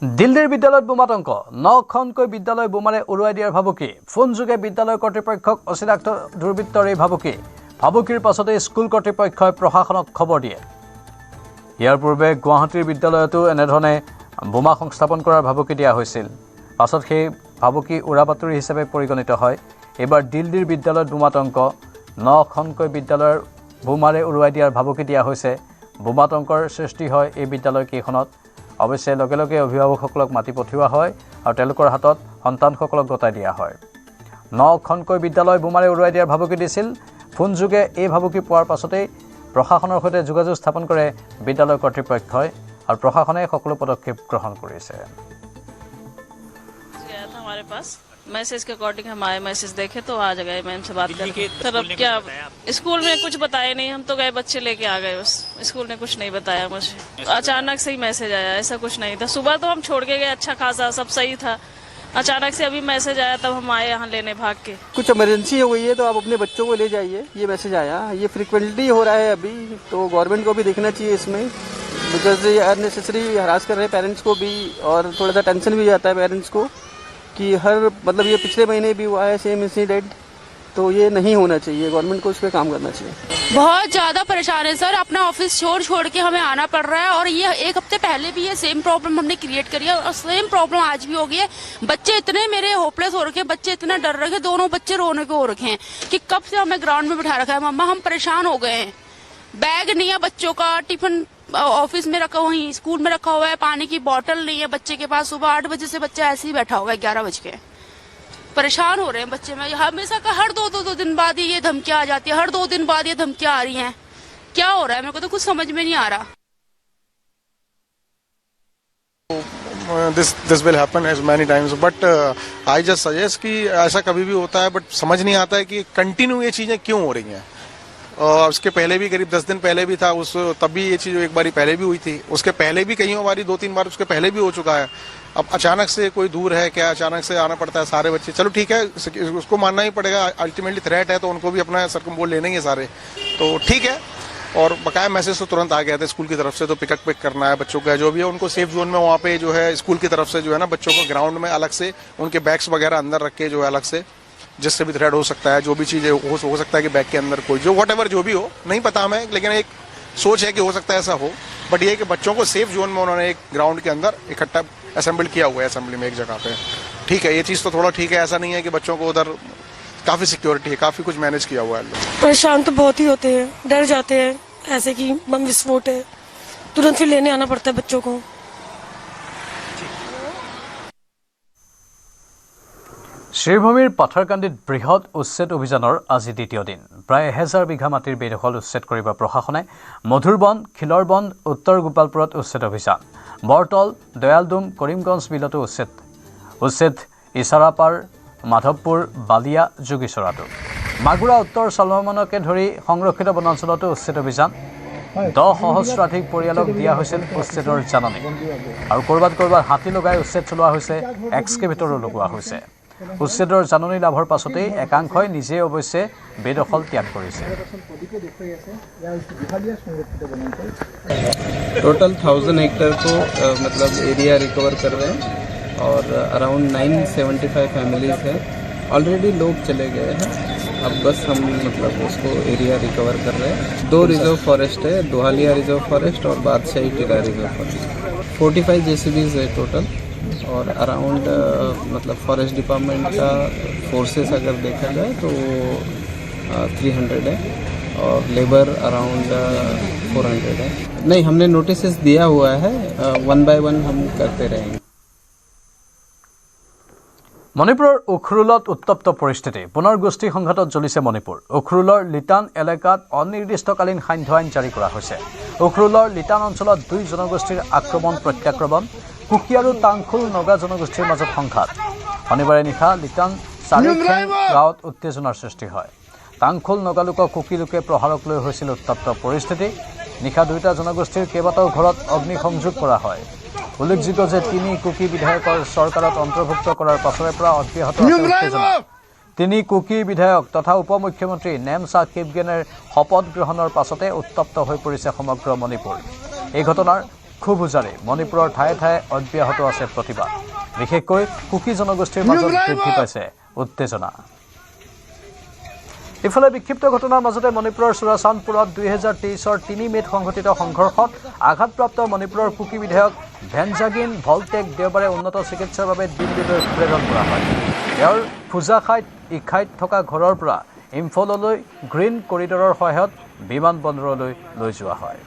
দিল্লীৰ বিদ্যালয়ত বোমাতংক 9খনকৈ বিদ্যালয় বোমাৰে উৰুৱাই দিয়াৰ ভাবুকি ফোনযোগে বিদ্যালয় কৰ্তৃপক্ষক অচিনাক্ত দুৰ্বৃত্তৰ এই ভাবুকিৰ পাছতে স্কুল কৰ্তৃপক্ষই প্ৰশাসনক খবৰ দিয়ে। ইয়াৰ পূৰ্বে গুৱাহাটীৰ বিদ্যালয়তো এনেধৰণে বোমা সংস্থাপন কৰাৰ ভাবুকি দিয়া হৈছিল। পাছত সেই ভাবুকি উৰাবাতৰি হিচাপে পৰিগণিত হয়। এবাৰ দিল্লীৰ বিদ্যালয়ত বোমাতংক 9খনকৈ বিদ্যালয়ৰ বোমাৰে উৰুৱাই দিয়াৰ ভাবুকি দিয়া হৈছে। বোমাতংকৰ সৃষ্টি হয় এই বিদ্যালয় কেইখনত। অৱশ্যে লগে লগে অভিভাৱকসকলক মাতি পঠিওৱা হয় আৰু তেওঁলোকৰ হাতত সন্তানসকলক গতাই দিয়া হয়। 9খনকৈ বিদ্যালয় বোমাৰে উৰুৱাই দিয়াৰ ভাবুকি দিছিল। ফোনযোগে এই ভাবুকি পোৱাৰ পাছতেই প্ৰশাসনৰ সৈতে যোগাযোগ স্থাপন কৰে বিদ্যালয় কৰ্তৃপক্ষই আৰু প্ৰশাসনে সকলো পদক্ষেপ গ্ৰহণ কৰিছে। हमारे पास मैसेज के अकॉर्डिंग हम आए, मैसेज देखे तो आ गए मैम से बात करके। सर अब क्या स्कूल में कुछ बताया नहीं, हम तो गए बच्चे लेके आ गए, बस स्कूल ने कुछ नहीं बताया मुझे। अचानक से ही मैसेज आया, ऐसा कुछ नहीं था। सुबह तो हम छोड़ के गए, अच्छा खासा सब सही था। अचानक से अभी मैसेज आया तब हम आए यहाँ लेने भाग के। कुछ इमरजेंसी हो गई है तो आप अपने बच्चों को ले जाइए, ये मैसेज आया। ये फ्रिक्वेंटली हो रहा है अभी, तो गवर्नमेंट को भी देखना चाहिए इसमें, बिकॉज ये अननेसेसरी हरास कर रहे हैं पेरेंट्स को भी, और थोड़ा सा टेंशन भी आता है पेरेंट्स को कि हर मतलब ये पिछले महीने भी हुआ है सेम इंसिडेंट, तो ये नहीं होना चाहिए। गवर्नमेंट को इस पर काम करना चाहिए। बहुत ज़्यादा परेशान है सर, अपना ऑफिस छोड़ के हमें आना पड़ रहा है। और ये एक हफ्ते पहले भी ये सेम प्रॉब्लम हमने क्रिएट करी है और सेम प्रॉब्लम आज भी हो गई है। बच्चे इतने मेरे होपलेस हो रखे हैं, बच्चे इतना डर रखे, दोनों बच्चे रोने के हो रखे हैं कि कब से हमें ग्राउंड में बिठा रखा है। मम्मा हम परेशान हो गए हैं, बैग नहीं है बच्चों का, टिफिन ऑफिस में रखा हुआ है, स्कूल में रखा हुआ है, पानी की बोतल नहीं है बच्चे के पास। सुबह 8 बजे से बच्चा ऐसे ही बैठा हुआ है, 11 बज के। परेशान हो रहे हैं बच्चे में। हमेशा का हर दो दिन बाद ये धमकियां आ जाती है, हर 2 दिन बाद ये धमकियां आ रही हैं। क्या हो रहा है मेरे को तो कुछ समझ में नहीं आ रहा। This will happen as many times, but I just suggest कि ऐसा कभी भी होता है, बट समझ नहीं आता है कि कंटिन्यू ये चीजें क्यों हो रही हैं। उसके पहले भी करीब 10 दिन पहले भी था, तब भी ये चीज एक बारी पहले भी हुई थी। उसके पहले भी कई बारी 2-3 बार उसके पहले भी हो चुका है। अब अचानक से कोई दूर है क्या, अचानक से आना पड़ता है सारे बच्चे। चलो ठीक है, उसको मानना ही पड़ेगा, अल्टीमेटली थ्रेट है तो उनको भी अपना सरकमबोल लेने ही सारे, तो ठीक है। और बकाया मैसेज तो तुरंत आ गया था स्कूल की तरफ से, तो पिक करना है बच्चों का, जो भी है उनको सेफ जोन में वहाँ पे जो है स्कूल की तरफ से जो है ना बच्चों को ग्राउंड में अलग से उनके बैग्स वगैरह अंदर रख के जो है अलग से, जिससे भी थ्रेड हो सकता है, जो भी चीज़ें हो सकता है कि बैग के अंदर कोई जो व्हाटएवर जो भी हो, नहीं पता हमें, लेकिन एक सोच है कि हो सकता है ऐसा हो। बट ये कि बच्चों को सेफ जोन में उन्होंने एक ग्राउंड के अंदर इकट्ठा असेंबल किया हुआ है, असेंबली में एक जगह पे। ठीक है, ये चीज़ तो थोड़ा ठीक है, ऐसा नहीं है कि बच्चों को उधर काफ़ी सिक्योरिटी है, काफ़ी कुछ मैनेज किया हुआ है। परेशान तो बहुत ही होते हैं, डर जाते हैं ऐसे कि बम विस्फोट है, तुरंत फिर लेने आना पड़ता है बच्चों को। শ্ৰীভূমিৰ পাথাৰকান্দিত বৃহৎ উচ্ছেদ অভিযানৰ আজি দ্বিতীয় দিন। প্ৰায় 1000 বিঘা মাটিৰ বেদখল উচ্ছেদ কৰিব প্ৰশাসনে। মধুৰবন, খিলৰবন, উত্তৰ গোপালপুৰত উচ্ছেদ অভিযান। বৰতল, দয়ালডুম, কৰিমগঞ্জ বিলতো উচ্ছেদ ইছাৰাপাৰ, মাধৱপুৰ, বালিয়া, যোগীচৰাটো। মাগুৰা উত্তৰ চলমনকে ধৰি সংৰক্ষিত বনাঞ্চলতো উচ্ছেদ অভিযান। 10 সহস্ৰাধিক পৰিয়ালক দিয়া হৈছিল উচ্ছেদৰ জাননী। আৰু ক'ৰবাত হাতী লগাই উচ্ছেদ চলোৱা হৈছে, এক্সকেভেটৰো লগোৱা হৈছে। উচ্ছেদৰ জাননী লাভৰ পাছতেই একাংশই নিজে অৱশ্যে বেদখল ত্যাগ কৰিছে। टोटल 1000 हेक्टेयर को मतलब एरिया रिकवर कर रहे हैं और अराउंड 975 फैमिलीज हैं। ऑलरेडी लोग चले गए हैं, अब बस हम मतलब उसको एरिया रिकवर कर रहे हैं। 2 रिजर्व फॉरेस्ट है, दोहालिया रिजर्व फॉरेस्ट और बादशाही टीला रिजर्व फॉरेस्ट। 45 JCBs है टोटल, और अराउंड मतलब फॉरेस्ट डिपार्टमेंट का फोर्सेस अगर देखा जाए तो 300 है और लेबर अराउंड 400 है। नहीं, हमने नोटिस दिया हुआ है, 1 by 1 हम करते रहेंगे। মণিপুৰৰ উখৰুলত উত্তপ্ত পৰিস্থিতি। পুনৰ গোষ্ঠী সংঘাতত জ্বলিছে মণিপুৰ। উখৰুলৰ লিটান এলেকাত অনিৰ্দিষ্টকালীন সান্ধ্য আইন জাৰি কৰা হৈছে। উখৰুলৰ লিটান অঞ্চলত 2 জনগোষ্ঠীৰ আক্ৰমণ প্ৰত্যাক্ৰমণ। কুকি আৰু টাংখুল নগা জনগোষ্ঠীৰ মাজত সংঘাত। শনিবাৰে নিশা লিটান চাৰিখেং গাঁৱত উত্তেজনাৰ সৃষ্টি হয়। টাংখুল নগা লোকক কুকি লোকে প্ৰহাৰক লৈ হৈছিল উত্তপ্ত পৰিস্থিতি। নিশা 2টা জনগোষ্ঠীৰ কেইবাটাও ঘৰত অগ্নিসংযোগ কৰা হয়। উল্লেখযোগ্য যে 3 কুকি বিধায়কৰ চৰকাৰত অন্তৰ্ভুক্ত কৰাৰ পাছৰে পৰা অব্যাহত আছে উত্তেজনা। 3 কুকি বিধায়ক তথা উপ মুখ্যমন্ত্ৰী নেমচা কিপগেনৰ শপত গ্ৰহণৰ পাছতে উত্তপ্ত হৈ পৰিছে সমগ্ৰ মণিপুৰ। এই ঘটনাৰ ক্ষোভ উজাৰি মণিপুৰৰ ঠায়ে ঠায়ে অব্যাহত আছে প্ৰতিবাদ বিশেষকৈ কুকি জনগোষ্ঠীৰ মাজত বৃদ্ধি পাইছে উত্তেজনা ইফালে বিক্ষিপ্ত ঘটনাৰ মাজতে মণিপুৰৰ চুৰাচান্দপুৰত 2023 3 মেত সংঘটিত সংঘৰ্ষত আঘাতপ্ৰাপ্ত মণিপুৰৰ কুকি বিধায়ক ভেনজাগিন ভল্টেক দেওবাৰে উন্নত চিকিৎসাৰ বাবে দিল্লীলৈ প্ৰেৰণ কৰা হয় তেওঁৰ ফুজাখাইত ইখাইত থকা ঘৰৰ পৰা ইম্ফললৈ গ্ৰীণ কৰিডৰৰ সহায়ত বিমান বন্দৰলৈ লৈ যোৱা হয়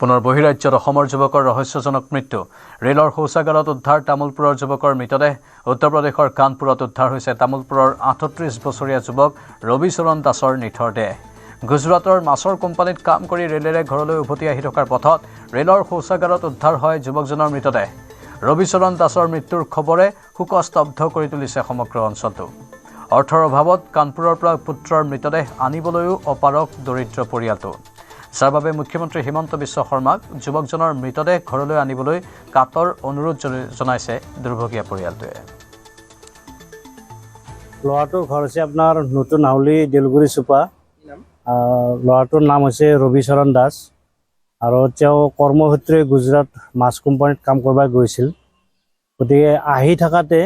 পুনৰ বহিৰাজ্যত অসমৰ যুৱকৰ ৰহস্যজনক মৃত্যু ৰেলৰ শৌচাগাৰত উদ্ধাৰ তামোলপুৰৰ যুৱকৰ মৃতদেহ উত্তৰ প্ৰদেশৰ কানপুৰত উদ্ধাৰ হৈছে তামোলপুৰৰ 38 বছৰীয়া যুৱক ৰবিচৰণ দাসৰ নিথৰ দেহ গুজৰাটৰ মাছৰ কোম্পানীত কাম কৰি ৰেলেৰে ঘৰলৈ উভতি আহি থকাৰ পথত ৰেলৰ শৌচাগাৰত উদ্ধাৰ হয় যুৱকজনৰ মৃতদেহ ৰবিচৰণ দাসৰ মৃত্যুৰ খবৰে শোকস্তব্ধ কৰি তুলিছে সমগ্ৰ অঞ্চলটো অৰ্থৰ অভাৱত কানপুৰৰ পৰা পুত্ৰৰ মৃতদেহ আনিবলৈও অপাৰক দৰিদ্ৰ পৰিয়ালটো যাৰ বাবে মুখ্যমন্ত্ৰী হিমন্ত বিশ্ব শৰ্মাক যুৱকজনৰ মৃতদেহ ঘৰলৈ আনিবলৈ কাতৰ অনুৰোধ জনাইছে দুৰ্ভগীয়া পৰিয়ালটোৱে ল'ৰাটোৰ ঘৰ হৈছে আপোনাৰ নতুন হাউলি দেলগুৰি চুপা ল'ৰাটোৰ নাম হৈছে ৰবিচৰণ দাস আৰু তেওঁ কৰ্মসূত্ৰে গুজৰাট মাছ কোম্পানীত কাম কৰিব গৈছিল গতিকে আহি থাকাতে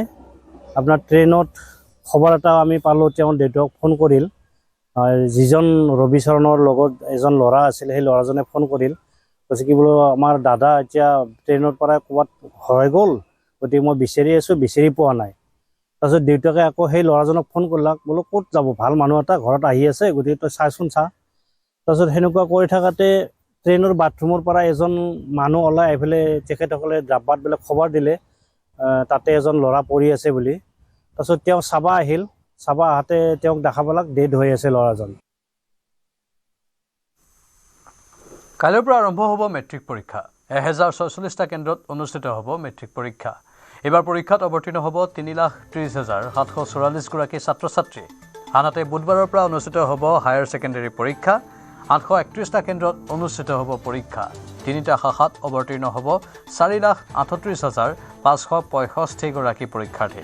আপোনাৰ ট্ৰেইনত খবৰ এটা আমি পালোঁ তেওঁ দেউতাক ফোন কৰিল যিজন ৰবিচৰণৰ লগত এজন ল'ৰা আছিল সেই ল'ৰাজনে ফোন কৰিল কৈছে কি বোলো আমাৰ দাদা এতিয়া ট্ৰেইনৰ পৰা ক'ৰবাত হৈ গ'ল গতিকে মই বিচাৰি আছোঁ বিচাৰি পোৱা নাই তাৰপিছত দেউতাকে আকৌ সেই ল'ৰাজনক ফোন কৰিলাক বোলো ক'ত যাব ভাল মানুহ এটা ঘৰত আহি আছে গতিকে তই চাচোন চা তাৰপিছত সেনেকুৱা কৰি থাকাতে ট্ৰেইনৰ বাথৰুমৰ পৰা এজন মানুহ ওলাই আহি পেলাই তেখেতসকলে ডাব্বাতবিলাক খবৰ দিলে তাতে এজন ল'ৰা পৰি আছে বুলি তাৰপিছত তেওঁ চাব আহিল চাব আহোঁতে তেওঁক দেখা পালাক ডেড হৈ আছে ল'ৰাজন কাইলৈৰ পৰা আৰম্ভ হ'ব মেট্ৰিক পৰীক্ষা 1046টা কেন্দ্ৰত অনুষ্ঠিত হ'ব মেট্ৰিক পৰীক্ষা এইবাৰ পৰীক্ষাত অৱতীৰ্ণ হ'ব 3,30,744 গৰাকী ছাত্ৰ ছাত্ৰী আনহাতে বুধবাৰৰ পৰা অনুষ্ঠিত হ'ব হায়াৰ ছেকেণ্ডেৰী পৰীক্ষা 831টা কেন্দ্ৰত অনুষ্ঠিত হ'ব পৰীক্ষা তিনিটা শাখাত অৱতীৰ্ণ হ'ব 4,38,565 গৰাকী পৰীক্ষাৰ্থী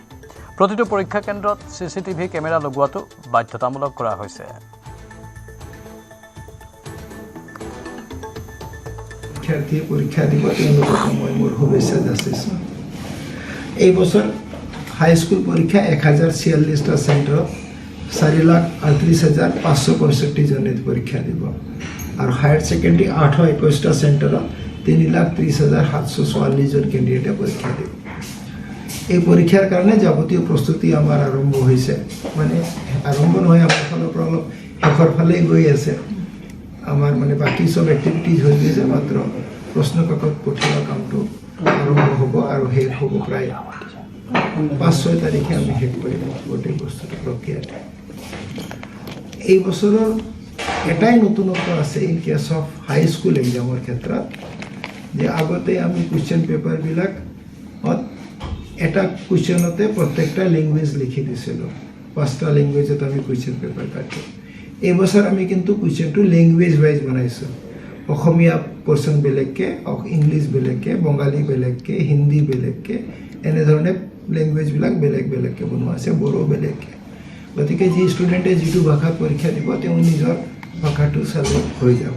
প্ৰতিটো পৰীক্ষা কেন্দ্ৰত চিচিটিভি কেমেৰা লগোৱাটো বাধ্যতামূলক কৰা হৈছে শিক্ষাৰ্থীয়ে পৰীক্ষা দিব তেওঁলোকক মই মোৰ শুভেচ্ছা যাচিছোঁ এই বছৰ হাইস্কুল পৰীক্ষা 1046টা চেণ্টাৰত 4,38,565 জনে পৰীক্ষা দিব আৰু হায়াৰ ছেকেণ্ডেৰী 821টা চেণ্টাৰত 3,30,744 জন কেণ্ডিডেটে পৰীক্ষা দিব এই পৰীক্ষাৰ কাৰণে যাৱতীয় প্ৰস্তুতি আমাৰ আৰম্ভ হৈছে মানে আৰম্ভ নহয় আমাৰ ফালৰ পৰা অলপ শেষৰ ফালেই গৈ আছে আমাৰ মানে বাকী চব এক্টিভিটিজ হৈ গৈছে মাত্ৰ প্ৰশ্ন কাকত পঠিওৱা কামটো আৰম্ভ হ'ব আৰু শেষ হ'ব প্ৰায় 5-6 তাৰিখে আমি শেষ কৰিম গোটেই বস্তুটো প্ৰক্ৰিয়াটো এই বছৰৰ এটাই নতুনত্ব আছে in case of high school এক্সামৰ ক্ষেত্ৰত যে আগতে আমি কুৱেশ্যন পেপাৰবিলাক এটা কুৱেশ্যনতে প্ৰত্যেকটা লেংগুৱেজ লিখি দিছিলোঁ 5টা লেংগুৱেজত আমি কুৱেশ্যন পেপাৰ কাটো এইবছৰ আমি কিন্তু কুৱেশ্যনটো লেংগুৱেজ ৱাইজ বনাইছোঁ অসমীয়া পৰ্চন বেলেগকৈ ইংলিছ বেলেগকৈ বঙালী বেলেগকৈ হিন্দী বেলেগকৈ এনেধৰণে লেংগুৱেজবিলাক বেলেগ বেলেগকৈ বনোৱা আছে বড়ো বেলেগকৈ গতিকে যি ষ্টুডেণ্টে যিটো ভাষাত পৰীক্ষা দিব তেওঁ নিজৰ ভাষাটো চালে হৈ যাব